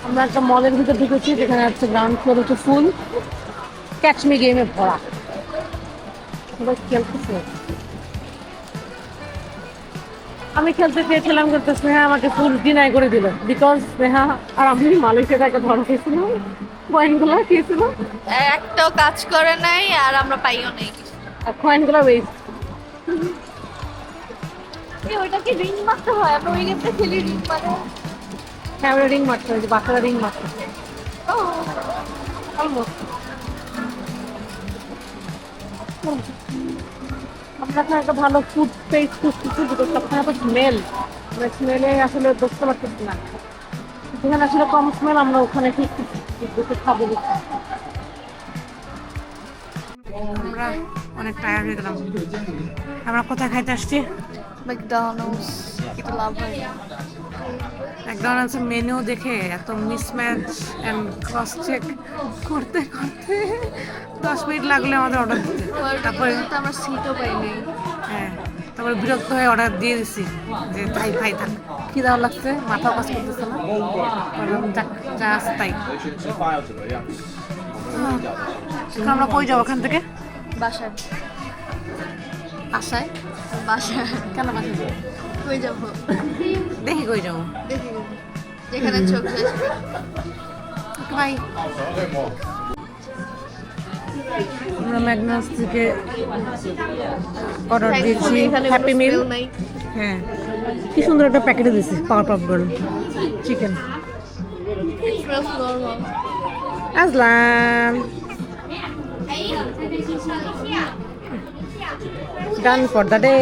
আমরা একটা মলের ভিতর ঢুকেছি যেখানে হচ্ছে গ্রাউন্ড ফ্লোর হচ্ছে ফুল ক্যাচ মি গেমে ভরা সবাই খেলতেছে। আমি খেলতে চেয়েছিলাম কিন্তু স্নেহা আমাকে ফুল ডিনাই করে দিল বিকজ স্নেহা আর আমি মালয়েশিয়া থেকে ধরা খেয়েছিলাম কয়েনগুলো খেয়েছিল একটাও কাজ করে নাই আর আমরা পাইও নাই। আর কয়েনগুলো ওয়েস্ট। ওইটা কি রিং মারতে হয়? আমরা ওই গেমটা খেলি রিং মারে। হ্যাঁ আমরা রিং মারতে হয়, বাচ্চারা রিং মারতে ও আমরা এখানে একটা ভালো ফুড পেস্ট খুঁজতেছি বিকজ সবখানে তো স্মেল, আমরা স্মেলে আসলে বুঝতে পারতেছি না, যেখানে আসলে কম স্মেল আমরা ওখানে ঠিক খাবো। আমরা অনেক টায়ার্ড হয়ে গেলাম। আমরা কোথায় খাইতে আসছি? ম্যাকডোনাল্ডস কিন্তু লাভ হয় না। ম্যাকডোনাল্ডসের মেনু দেখে এত মিসম্যাচ অ্যান্ড ক্রস চেক করতে করতে 10 মিনিট লাগলে আমাদের অর্ডার দিতে। তারপরে তো আমরা সিটও পাই নাই। হ্যাঁ তারপরে বিরক্ত হয়ে অর্ডার দিয়ে দিছি যে তাই খাই থাক, কি দেওয়া লাগছে মাথা কাজ করতেছে না, যা আছে তাই। এখন আমরা কই যাবো ওখান থেকে? বাসায়। আশায়? বাসায় কেন বাসায় যাবো? কই যাবো? দেখি কই যাবো। দেখি যেখানে চোখ যায়। বাই। আমরা ম্যাকডোনাল্ডস থেকে অর্ডার দিয়েছি হ্যাপি মিল। হ্যাঁ কি সুন্দর একটা প্যাকেটে দিয়েছি পাওয়ার পপ গার্ল চিকেন। আসলাম ডান ফর দ্য ডে।